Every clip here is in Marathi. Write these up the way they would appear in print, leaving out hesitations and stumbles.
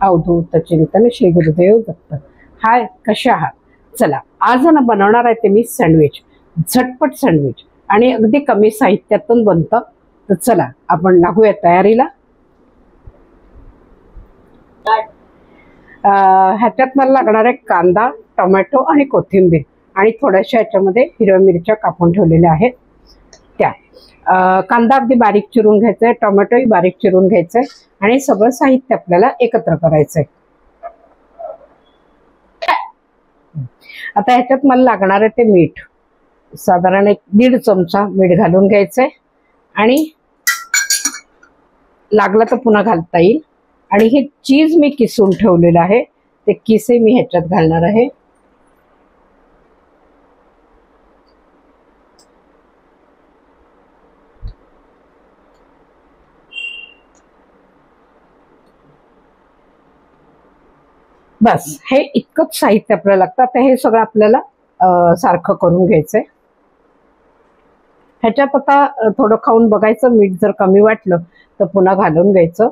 अवधूत चिंतन श्री गुरुदेव दत्त। हाय, कशा आहात? चला, आज ना बनवणार आहे ते मी सँडविच, झटपट सँडविच आणि अगदी कमी साहित्यातून बनतं। तर चला आपण लागूया तयारीला। ह्याच्यात मला लागणार आहे कांदा, टोमॅटो आणि कोथिंबीर आणि थोड्याशा ह्याच्यामध्ये हिरव्या मिरच्या कापून ठेवलेल्या आहेत त्या। कांदा अगदी बारीक चिरून घ्यायचा आहे, टोमॅटोही बारीक चिरून घ्यायचं आहे आणि सगळं साहित्य आपल्याला एकत्र करायचं आहे। आता ह्याच्यात मला लागणार आहे ते मीठ, साधारण 1.5 चमचा मीठ घालून घ्यायचंय आणि लागलं तर पुन्हा घालता येईल। आणि हे चीज मी किसून ठेवलेलं आहे, ते किसे मी ह्याच्यात घालणार आहे। बस हे इतकंच साहित्य आपल्याला लागतं। आता हे सगळं आपल्याला सारखं करून घ्यायचंय। ह्याच्यात आता थोडं खाऊन बघायचं, मीठ जर कमी वाटलं तर पुन्हा घालून घ्यायचं,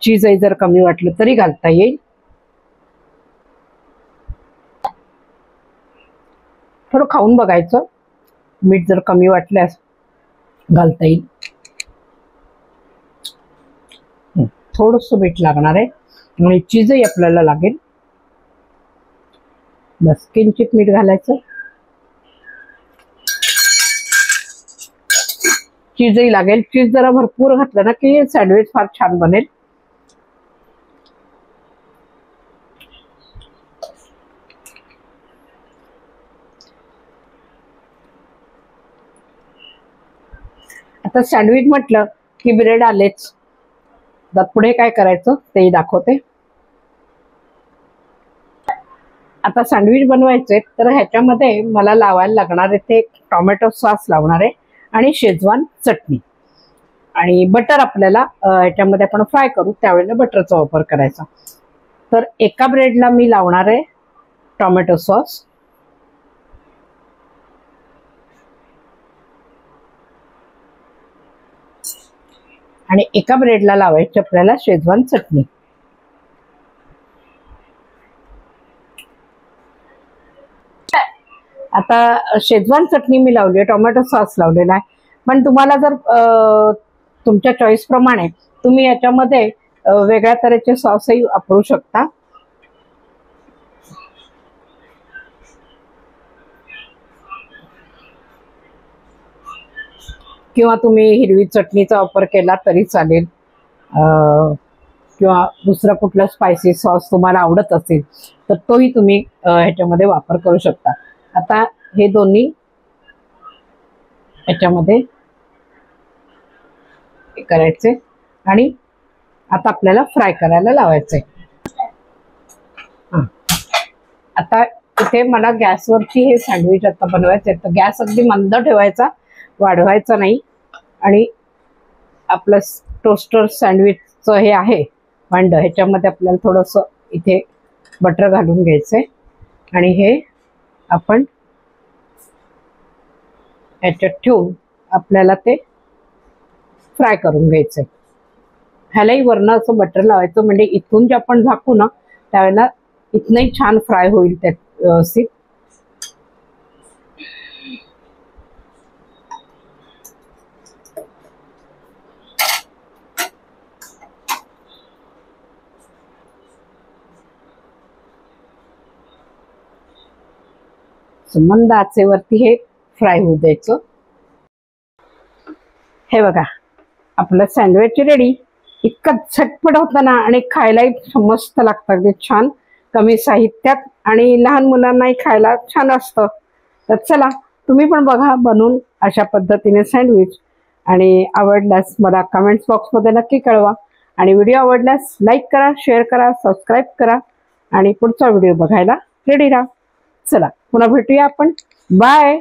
चीजही जर कमी वाटलं तरी घालता येईल। थोडं खाऊन बघायचं, मीठ जर कमी वाटल्यास घालता येईल। थोडंसं मीठ लागणार आहे आणि चीजही आपल्याला लागेल। बस किंचित मीठ घालायचं, चीजही लागेल। चीज जरा भरपूर घातलं ना की सँडविच फार छान बनेल। आता सँडविच म्हटलं की ब्रेड आलेच, तर पुढे काय करायचं तेही दाखवते। आता सँडविच बनवायचे तर ह्याच्यामध्ये मला लावायला लागणार आहे ते टोमॅटो सॉस लावणार आहे आणि शेजवान चटणी आणि बटर आपल्याला ह्याच्यामध्ये आपण फ्राय करू त्यावेळेला बटरचा वापर करायचा। तर एका ब्रेडला मी लावणार आहे टोमॅटो सॉस आणि एका ब्रेडला लावायची आपल्याला शेजवान चटणी। आता शेजवान चटणी मी लावली आहे, टोमॅटो सॉस लावलेला आहे, पण तुम्हाला जर तुमच्या चॉईस प्रमाणे तुम्ही याच्यामध्ये वेगळ्या तऱ्हेचे सॉसही वापरू शकता। किंवा तुम्ही हिरवी चटणीचा वापर केला तरी चालेल, किंवा दुसरा कुठला स्पायसी सॉस तुम्हाला आवडत असेल तर तोही तुम्ही ह्याच्यामध्ये वापर करू शकता। आता हे दोन्ही ह्याच्यामध्ये करायचे आणि आता आपल्याला फ्राय करायला लावायचे। आता इथे मला गॅसवरची हे सँडविच आता बनवायचे, तर गॅस अगदी मंद ठेवायचा, वाढवायचा नाही। आणि आपलं टोस्टर सँडविचचं हे आहे भांड, ह्याच्यामध्ये आपल्याला थोडंसं इथे बटर घालून घ्यायचंय आणि हे आपण ह्याच्यात ठेवून आपल्याला ते फ्राय करून घ्यायचंय। ह्यालाही वरनं असं बटर लावायचं, म्हणजे इथून जे आपण झाकू ना त्यावेळेला इथनंही छान फ्राय होईल त्यात व्यवस्थित। मंद आचेवरती हे फ्राय होऊ द्यायचं। हे बघा, आपलं सँडविच रेडी। इतकं झटपट होतं ना आणि खायलाही मस्त लागतं, अगदी छान, कमी साहित्यात आणि लहान मुलांनाही खायला छान असतं। तर चला तुम्ही पण बघा बनवून अशा पद्धतीने सँडविच, आणि आवडल्यास मला कमेंट्स बॉक्समध्ये नक्की कळवा आणि व्हिडिओ आवडल्यास लाईक करा, शेअर करा, सबस्क्राईब करा आणि पुढचा व्हिडिओ बघायला रेडी राहा। चला पुन्हा भेटूया आपण, बाय।